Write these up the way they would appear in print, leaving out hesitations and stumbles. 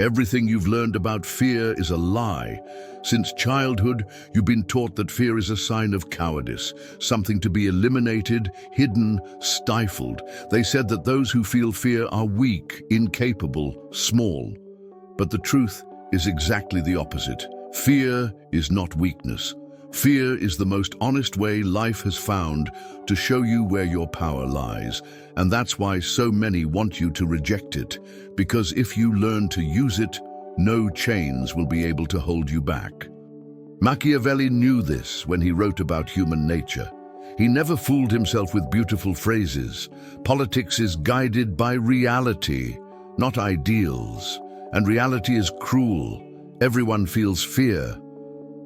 Everything you've learned about fear is a lie. Since childhood, you've been taught that fear is a sign of cowardice, something to be eliminated, hidden, stifled. They said that those who feel fear are weak, incapable, small. But the truth is exactly the opposite. Fear is not weakness. Fear is the most honest way life has found to show you where your power lies. And that's why so many want you to reject it. Because if you learn to use it, no chains will be able to hold you back. Machiavelli knew this when he wrote about human nature. He never fooled himself with beautiful phrases. Politics is guided by reality, not ideals. And reality is cruel. Everyone feels fear.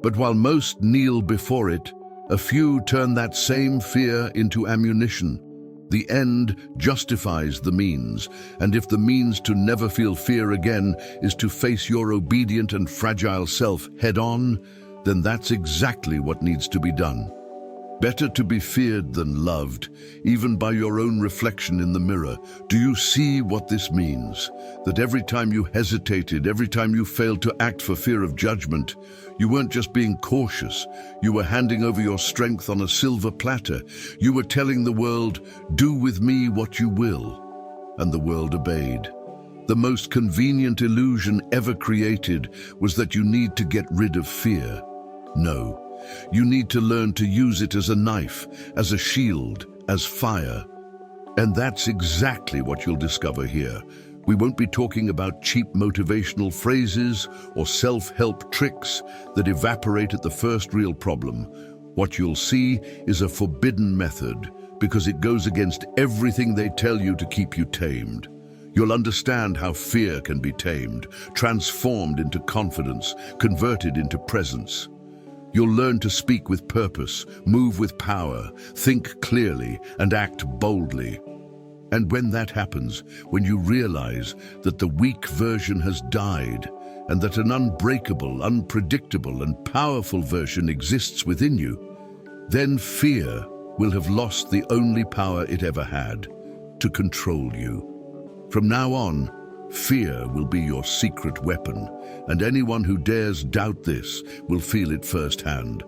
But while most kneel before it, a few turn that same fear into ammunition. The end justifies the means, and if the means to never feel fear again is to face your obedient and fragile self head-on, then that's exactly what needs to be done. Better to be feared than loved, even by your own reflection in the mirror. Do you see what this means? That every time you hesitated, every time you failed to act for fear of judgment, you weren't just being cautious, you were handing over your strength on a silver platter. You were telling the world, "Do with me what you will." And the world obeyed. The most convenient illusion ever created was that you need to get rid of fear. No. You need to learn to use it as a knife, as a shield, as fire. And that's exactly what you'll discover here. We won't be talking about cheap motivational phrases or self-help tricks that evaporate at the first real problem. What you'll see is a forbidden method, because it goes against everything they tell you to keep you tamed. You'll understand how fear can be tamed, transformed into confidence, converted into presence. You'll learn to speak with purpose, move with power, think clearly, and act boldly. And when that happens, when you realize that the weak version has died, and that an unbreakable, unpredictable, and powerful version exists within you, then fear will have lost the only power it ever had, to control you. From now on, fear will be your secret weapon, and anyone who dares doubt this will feel it firsthand.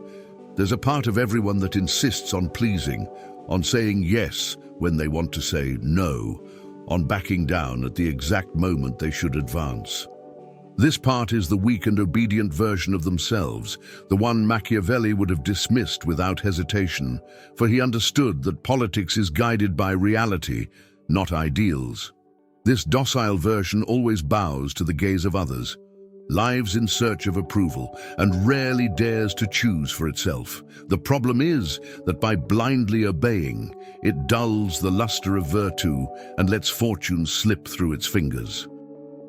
There's a part of everyone that insists on pleasing, on saying yes when they want to say no, on backing down at the exact moment they should advance. This part is the weak and obedient version of themselves, the one Machiavelli would have dismissed without hesitation, for he understood that politics is guided by reality, not ideals. This docile version always bows to the gaze of others, lives in search of approval, and rarely dares to choose for itself. The problem is that by blindly obeying, it dulls the luster of virtue and lets fortune slip through its fingers.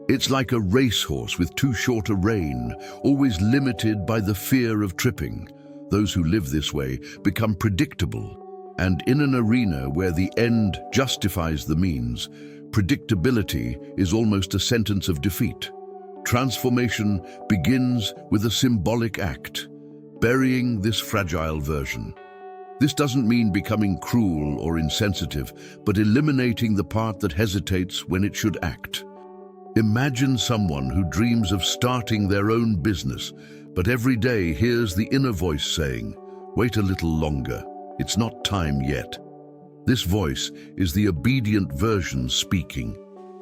It's like a racehorse with too short a rein, always limited by the fear of tripping. Those who live this way become predictable, and in an arena where the end justifies the means, predictability is almost a sentence of defeat. Transformation begins with a symbolic act, burying this fragile version. This doesn't mean becoming cruel or insensitive, but eliminating the part that hesitates when it should act. Imagine someone who dreams of starting their own business, but every day hears the inner voice saying, "Wait a little longer, it's not time yet." This voice is the obedient version speaking.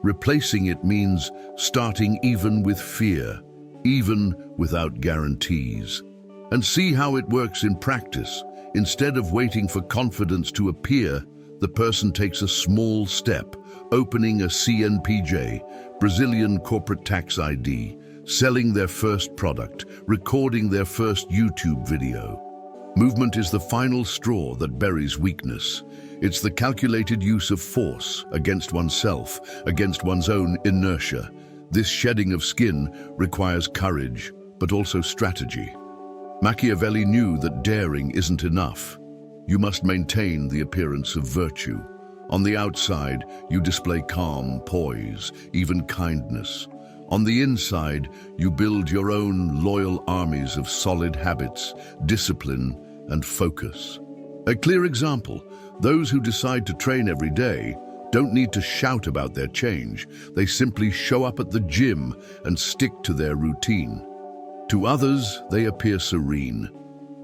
Replacing it means starting even with fear, even without guarantees. And see how it works in practice. Instead of waiting for confidence to appear, the person takes a small step, opening a CNPJ, Brazilian corporate tax ID, selling their first product, recording their first YouTube video. Movement is the final straw that buries weakness. It's the calculated use of force against oneself, against one's own inertia. This shedding of skin requires courage, but also strategy. Machiavelli knew that daring isn't enough. You must maintain the appearance of virtue. On the outside, you display calm, poise, even kindness. On the inside, you build your own loyal armies of solid habits, discipline, and focus. A clear example: those who decide to train every day, don't need to shout about their change. They simply show up at the gym and stick to their routine. To others, they appear serene.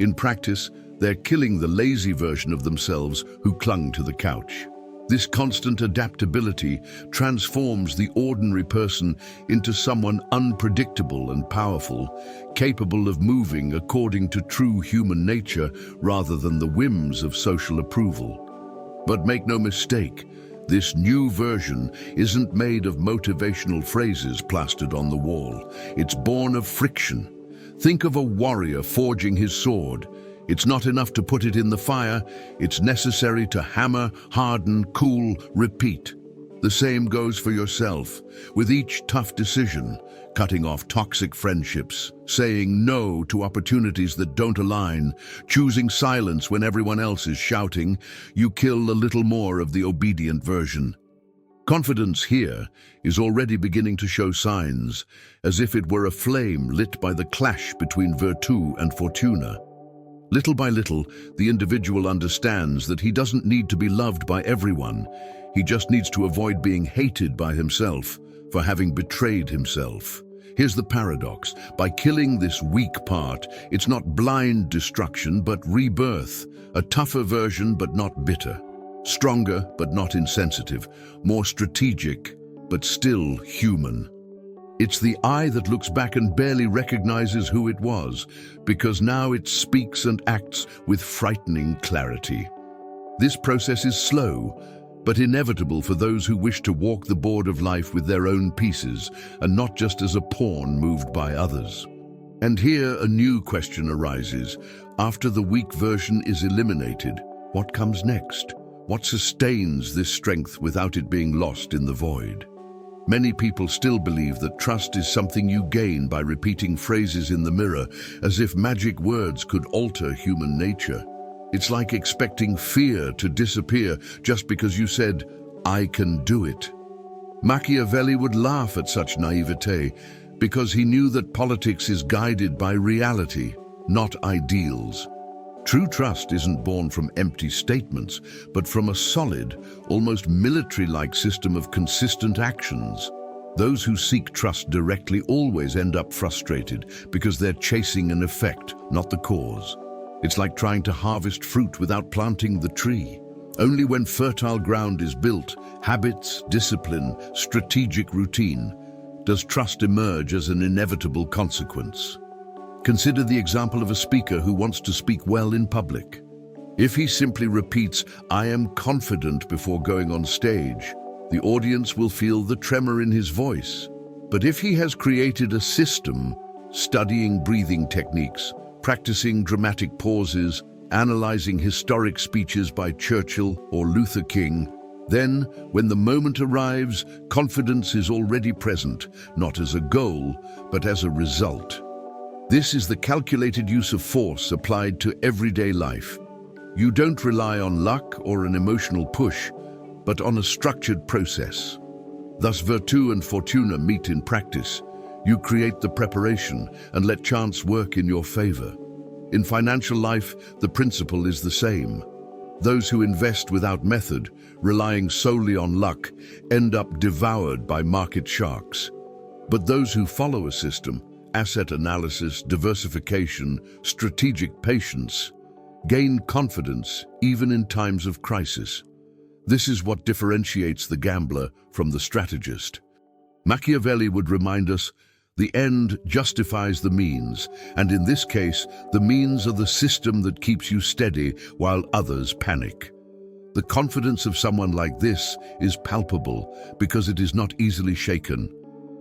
In practice, they're killing the lazy version of themselves who clung to the couch. This constant adaptability transforms the ordinary person into someone unpredictable and powerful, capable of moving according to true human nature rather than the whims of social approval. But make no mistake, this new version isn't made of motivational phrases plastered on the wall. It's born of friction. Think of a warrior forging his sword. It's not enough to put it in the fire, it's necessary to hammer, harden, cool, repeat. The same goes for yourself. With each tough decision, cutting off toxic friendships, saying no to opportunities that don't align, choosing silence when everyone else is shouting, you kill a little more of the obedient version. Confidence here is already beginning to show signs, as if it were a flame lit by the clash between virtù and fortuna. Little by little, the individual understands that he doesn't need to be loved by everyone. He just needs to avoid being hated by himself for having betrayed himself. Here's the paradox. By killing this weak part, it's not blind destruction, but rebirth. A tougher version, but not bitter. Stronger, but not insensitive. More strategic, but still human. It's the I that looks back and barely recognizes who it was, because now it speaks and acts with frightening clarity. This process is slow, but inevitable for those who wish to walk the board of life with their own pieces, and not just as a pawn moved by others. And here a new question arises. After the weak version is eliminated, what comes next? What sustains this strength without it being lost in the void? Many people still believe that trust is something you gain by repeating phrases in the mirror, as if magic words could alter human nature. It's like expecting fear to disappear just because you said, "I can do it." Machiavelli would laugh at such naivete because he knew that politics is guided by reality, not ideals. True trust isn't born from empty statements, but from a solid, almost military-like system of consistent actions. Those who seek trust directly always end up frustrated because they're chasing an effect, not the cause. It's like trying to harvest fruit without planting the tree. Only when fertile ground is built, habits, discipline, strategic routine, does trust emerge as an inevitable consequence. Consider the example of a speaker who wants to speak well in public. If he simply repeats, "I am confident," before going on stage, the audience will feel the tremor in his voice. But if he has created a system, studying breathing techniques, practicing dramatic pauses, analyzing historic speeches by Churchill or Luther King, then, when the moment arrives, confidence is already present, not as a goal, but as a result. This is the calculated use of force applied to everyday life. You don't rely on luck or an emotional push, but on a structured process. Thus, virtù and fortuna meet in practice. You create the preparation and let chance work in your favor. In financial life, the principle is the same. Those who invest without method, relying solely on luck, end up devoured by market sharks. But those who follow a system, asset analysis, diversification, strategic patience, gain confidence even in times of crisis. This is what differentiates the gambler from the strategist. Machiavelli would remind us, the end justifies the means, and in this case, the means are the system that keeps you steady while others panic. The confidence of someone like this is palpable because it is not easily shaken.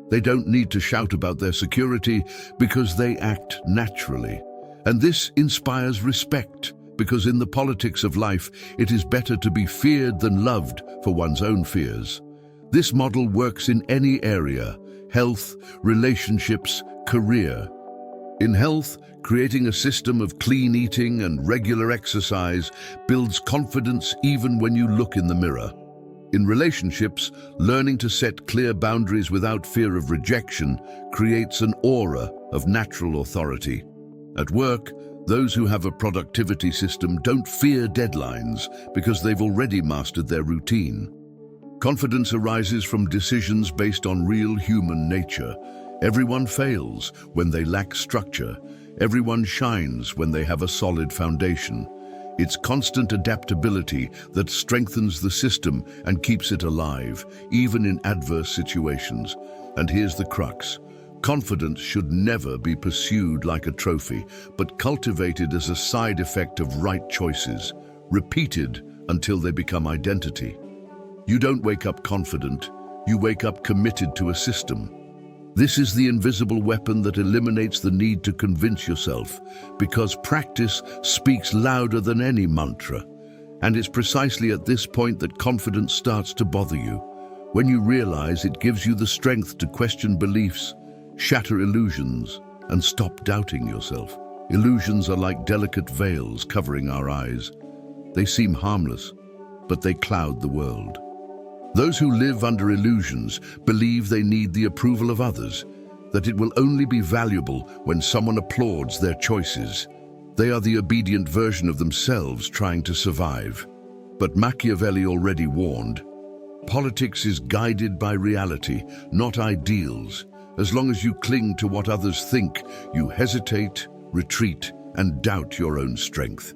They don't need to shout about their security because they act naturally. And this inspires respect, because in the politics of life, it is better to be feared than loved for one's own fears. This model works in any area: health, relationships, career. In health, creating a system of clean eating and regular exercise builds confidence even when you look in the mirror. In relationships, learning to set clear boundaries without fear of rejection creates an aura of natural authority. At work, those who have a productivity system don't fear deadlines because they've already mastered their routine. Confidence arises from decisions based on real human nature. Everyone fails when they lack structure. Everyone shines when they have a solid foundation. It's constant adaptability that strengthens the system and keeps it alive, even in adverse situations. And here's the crux. Confidence should never be pursued like a trophy, but cultivated as a side effect of right choices, repeated until they become identity. You don't wake up confident, you wake up committed to a system. This is the invisible weapon that eliminates the need to convince yourself, because practice speaks louder than any mantra. And it's precisely at this point that confidence starts to bother you, when you realize it gives you the strength to question beliefs, shatter illusions, and stop doubting yourself. Illusions are like delicate veils covering our eyes. They seem harmless, but they cloud the world. Those who live under illusions believe they need the approval of others, that it will only be valuable when someone applauds their choices. They are the obedient version of themselves trying to survive. But Machiavelli already warned, politics is guided by reality, not ideals. As long as you cling to what others think, you hesitate, retreat, and doubt your own strength.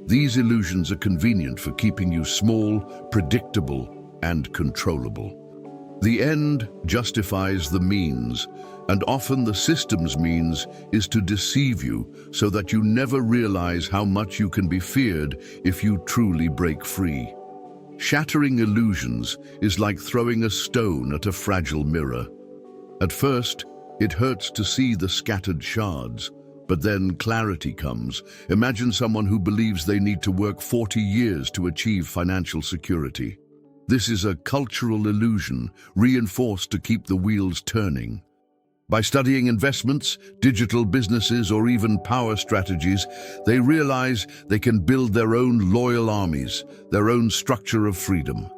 These illusions are convenient for keeping you small, predictable, and controllable. The end justifies the means, and often the system's means is to deceive you so that you never realize how much you can be feared if you truly break free. Shattering illusions is like throwing a stone at a fragile mirror. At first, it hurts to see the scattered shards, but then clarity comes. Imagine someone who believes they need to work 40 years to achieve financial security. This is a cultural illusion, reinforced to keep the wheels turning. By studying investments, digital businesses, or even power strategies, they realize they can build their own loyal armies, their own structure of freedom.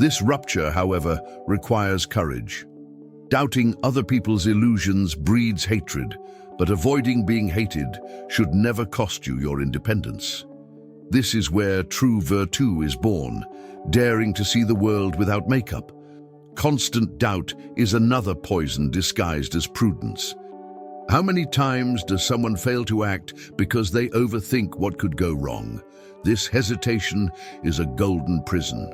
This rupture, however, requires courage. Doubting other people's illusions breeds hatred, but avoiding being hated should never cost you your independence. This is where true virtue is born, daring to see the world without makeup. Constant doubt is another poison disguised as prudence. How many times does someone fail to act because they overthink what could go wrong? This hesitation is a golden prison.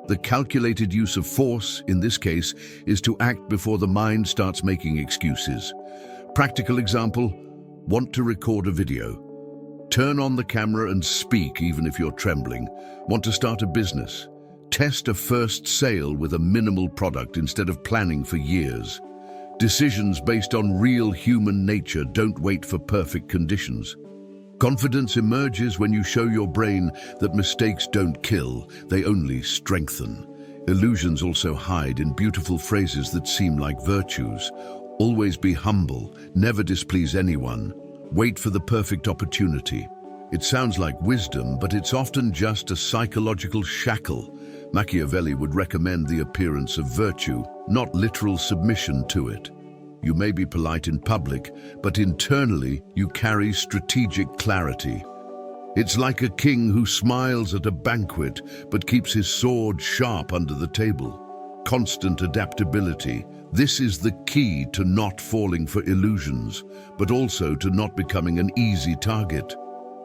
The calculated use of force, in this case, is to act before the mind starts making excuses. Practical example, want to record a video. Turn on the camera and speak even if you're trembling. Want to start a business? Test a first sale with a minimal product instead of planning for years. Decisions based on real human nature don't wait for perfect conditions. Confidence emerges when you show your brain that mistakes don't kill, they only strengthen. Illusions also hide in beautiful phrases that seem like virtues. Always be humble, never displease anyone. Wait for the perfect opportunity. It sounds like wisdom, but it's often just a psychological shackle. Machiavelli would recommend the appearance of virtue, not literal submission to it. You may be polite in public, but internally you carry strategic clarity. It's like a king who smiles at a banquet, but keeps his sword sharp under the table. Constant adaptability. This is the key to not falling for illusions, but also to not becoming an easy target.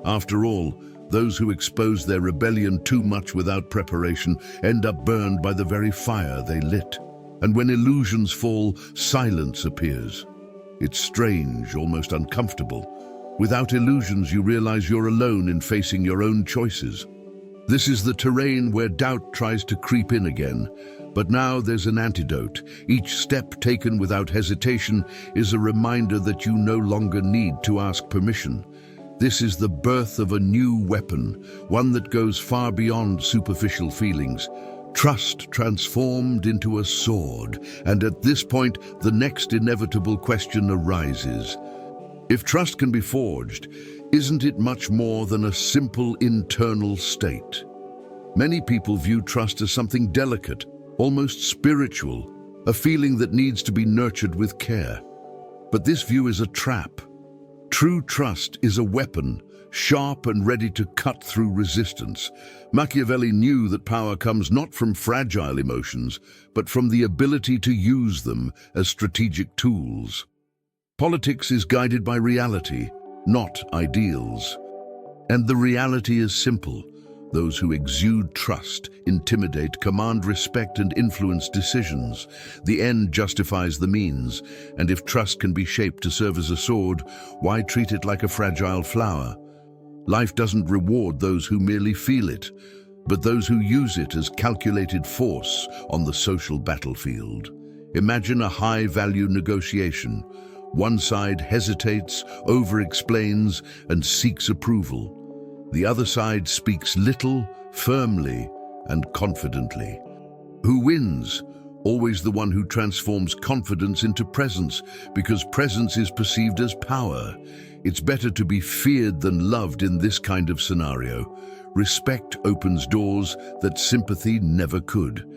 After all, those who expose their rebellion too much without preparation end up burned by the very fire they lit. And when illusions fall, silence appears. It's strange, almost uncomfortable. Without illusions, you realize you're alone in facing your own choices. This is the terrain where doubt tries to creep in again. But now there's an antidote. Each step taken without hesitation is a reminder that you no longer need to ask permission. This is the birth of a new weapon, one that goes far beyond superficial feelings. Trust transformed into a sword, and at this point, the next inevitable question arises. If trust can be forged, isn't it much more than a simple internal state? Many people view trust as something delicate, almost spiritual, a feeling that needs to be nurtured with care. But this view is a trap. True trust is a weapon sharp and ready to cut through resistance. Machiavelli knew that power comes not from fragile emotions, but from the ability to use them as strategic tools. Politics is guided by reality, not ideals. And the reality is simple. Those who exude trust, intimidate, command respect, and influence decisions. The end justifies the means, and if trust can be shaped to serve as a sword, why treat it like a fragile flower? Life doesn't reward those who merely feel it, but those who use it as calculated force on the social battlefield. Imagine a high-value negotiation. One side hesitates, over-explains, and seeks approval. The other side speaks little, firmly, and confidently. Who wins? Always the one who transforms confidence into presence, because presence is perceived as power. It's better to be feared than loved in this kind of scenario. Respect opens doors that sympathy never could.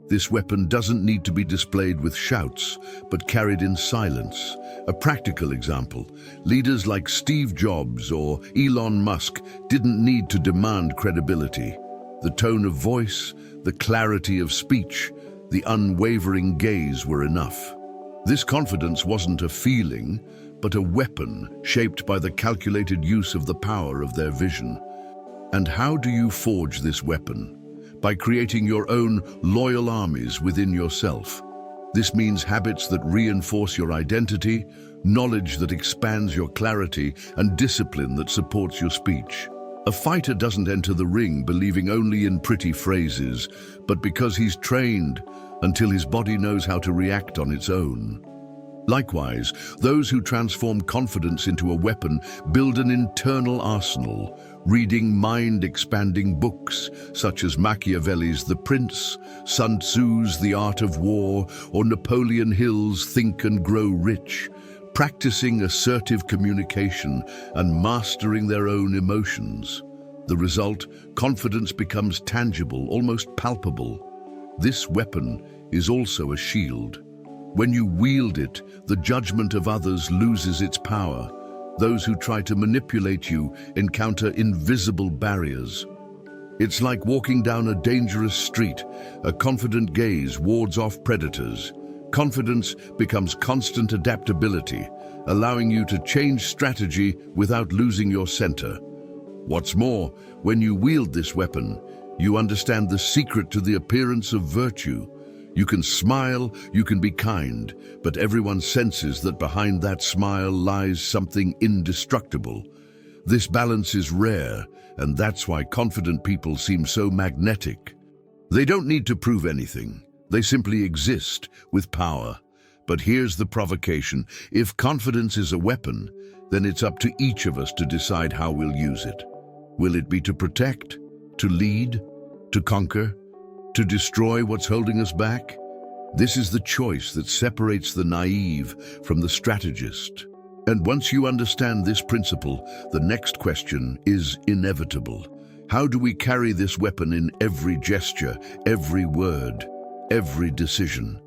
This weapon doesn't need to be displayed with shouts, but carried in silence. A practical example, leaders like Steve Jobs or Elon Musk didn't need to demand credibility. The tone of voice, the clarity of speech, the unwavering gaze were enough. This confidence wasn't a feeling, but a weapon shaped by the calculated use of the power of their vision. And how do you forge this weapon? By creating your own loyal armies within yourself. This means habits that reinforce your identity, knowledge that expands your clarity, and discipline that supports your speech. A fighter doesn't enter the ring believing only in pretty phrases, but because he's trained until his body knows how to react on its own. Likewise, those who transform confidence into a weapon build an internal arsenal, reading mind-expanding books such as Machiavelli's The Prince, Sun Tzu's The Art of War, or Napoleon Hill's Think and Grow Rich, practicing assertive communication and mastering their own emotions. The result, confidence becomes tangible, almost palpable. This weapon is also a shield. When you wield it, the judgment of others loses its power. Those who try to manipulate you encounter invisible barriers. It's like walking down a dangerous street. A confident gaze wards off predators. Confidence becomes constant adaptability, allowing you to change strategy without losing your center. What's more, when you wield this weapon, you understand the secret to the appearance of virtue. You can smile, you can be kind, but everyone senses that behind that smile lies something indestructible. This balance is rare, and that's why confident people seem so magnetic. They don't need to prove anything. They simply exist with power. But here's the provocation. If confidence is a weapon, then it's up to each of us to decide how we'll use it. Will it be to protect, to lead, to conquer, to destroy what's holding us back? This is the choice that separates the naive from the strategist. And once you understand this principle, the next question is inevitable. How do we carry this weapon in every gesture, every word, every decision?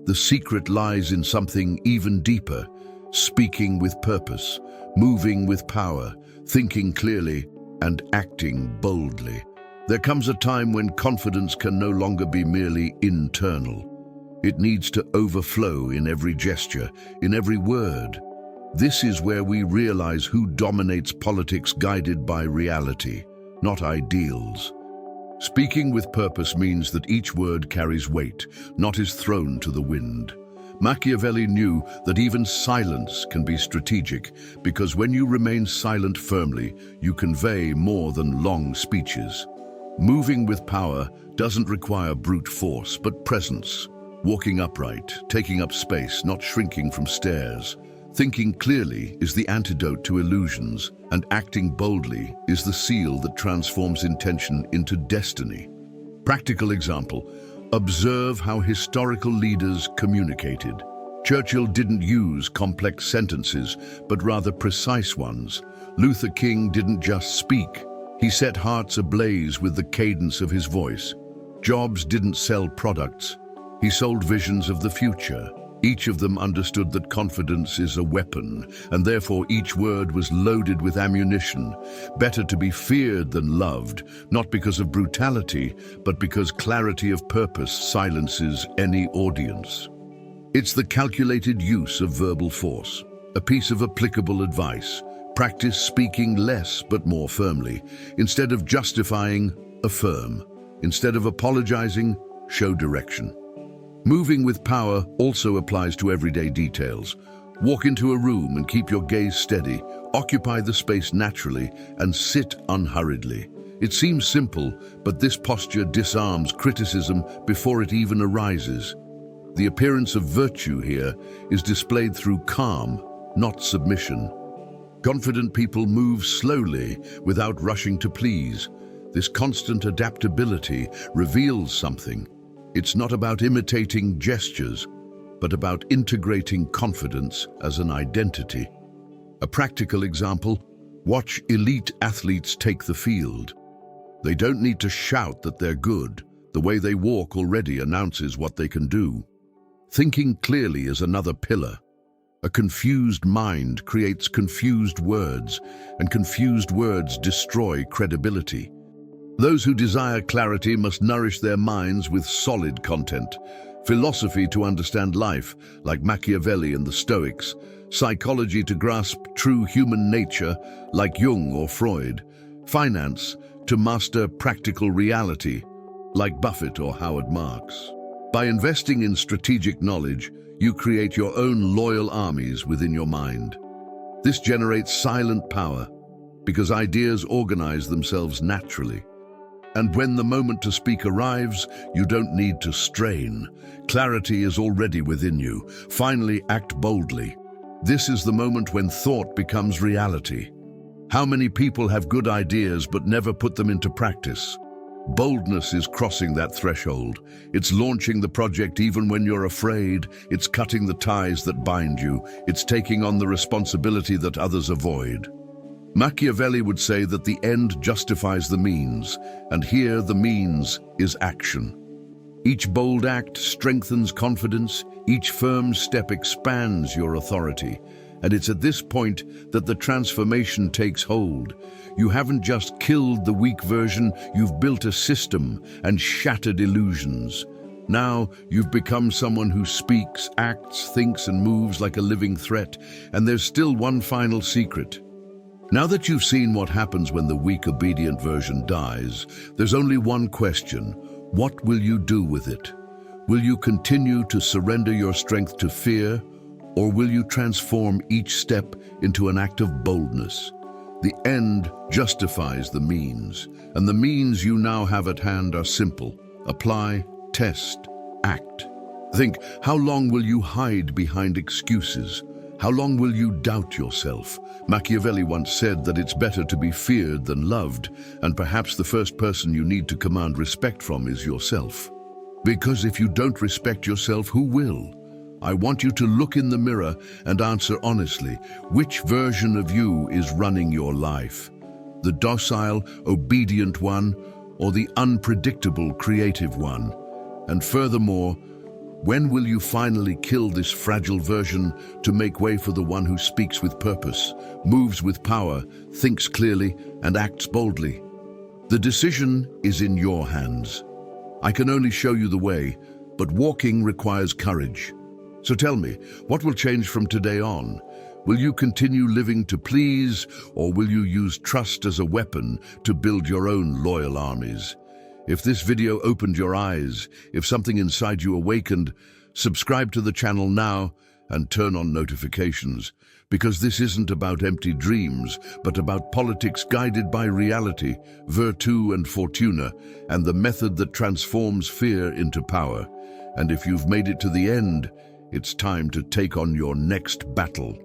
The secret lies in something even deeper: speaking with purpose, moving with power, thinking clearly, and acting boldly. There comes a time when confidence can no longer be merely internal. It needs to overflow in every gesture, in every word. This is where we realize who dominates politics guided by reality, not ideals. Speaking with purpose means that each word carries weight, not is thrown to the wind. Machiavelli knew that even silence can be strategic, because when you remain silent firmly, you convey more than long speeches. Moving with power doesn't require brute force, but presence. Walking upright, taking up space, not shrinking from stares. Thinking clearly is the antidote to illusions, and acting boldly is the seal that transforms intention into destiny. Practical example: observe how historical leaders communicated. Churchill didn't use complex sentences, but rather precise ones. Luther King didn't just speak. He set hearts ablaze with the cadence of his voice. Jobs didn't sell products. He sold visions of the future. Each of them understood that confidence is a weapon, and therefore each word was loaded with ammunition. Better to be feared than loved, not because of brutality, but because clarity of purpose silences any audience. It's the calculated use of verbal force, a piece of applicable advice. Practice speaking less but more firmly. Instead of justifying, affirm. Instead of apologizing, show direction. Moving with power also applies to everyday details. Walk into a room and keep your gaze steady. Occupy the space naturally and sit unhurriedly. It seems simple, but this posture disarms criticism before it even arises. The appearance of virtue here is displayed through calm, not submission. Confident people move slowly without rushing to please. This constant adaptability reveals something. It's not about imitating gestures, but about integrating confidence as an identity. A practical example: watch elite athletes take the field. They don't need to shout that they're good. The way they walk already announces what they can do. Thinking clearly is another pillar. A confused mind creates confused words, and confused words destroy credibility. Those who desire clarity must nourish their minds with solid content. Philosophy to understand life, like Machiavelli and the Stoics. Psychology to grasp true human nature, like Jung or Freud. Finance to master practical reality, like Buffett or Howard Marks. By investing in strategic knowledge, you create your own loyal armies within your mind. This generates silent power, because ideas organize themselves naturally. And when the moment to speak arrives, you don't need to strain. Clarity is already within you. Finally, act boldly. This is the moment when thought becomes reality. How many people have good ideas but never put them into practice? Boldness is crossing that threshold. It's launching the project even when you're afraid. It's cutting the ties that bind you. It's taking on the responsibility that others avoid. Machiavelli would say that the end justifies the means, and here the means is action. Each bold act strengthens confidence, each firm step expands your authority, and it's at this point that the transformation takes hold. You haven't just killed the weak version, you've built a system and shattered illusions. Now you've become someone who speaks, acts, thinks, and moves like a living threat, and there's still one final secret. Now that you've seen what happens when the weak, obedient version dies, there's only one question: what will you do with it? Will you continue to surrender your strength to fear, or will you transform each step into an act of boldness? The end justifies the means, and the means you now have at hand are simple: apply, test, act. Think, how long will you hide behind excuses? How long will you doubt yourself? Machiavelli once said that it's better to be feared than loved, and perhaps the first person you need to command respect from is yourself. Because if you don't respect yourself, who will? I want you to look in the mirror and answer honestly, which version of you is running your life? The docile, obedient one, or the unpredictable, creative one? And furthermore, when will you finally kill this fragile version to make way for the one who speaks with purpose, moves with power, thinks clearly, and acts boldly? The decision is in your hands. I can only show you the way, but walking requires courage. So tell me, what will change from today on? Will you continue living to please, or will you use trust as a weapon to build your own loyal armies? If this video opened your eyes, if something inside you awakened, subscribe to the channel now and turn on notifications, because this isn't about empty dreams, but about politics guided by reality, virtù and fortuna, and the method that transforms fear into power. And if you've made it to the end, it's time to take on your next battle.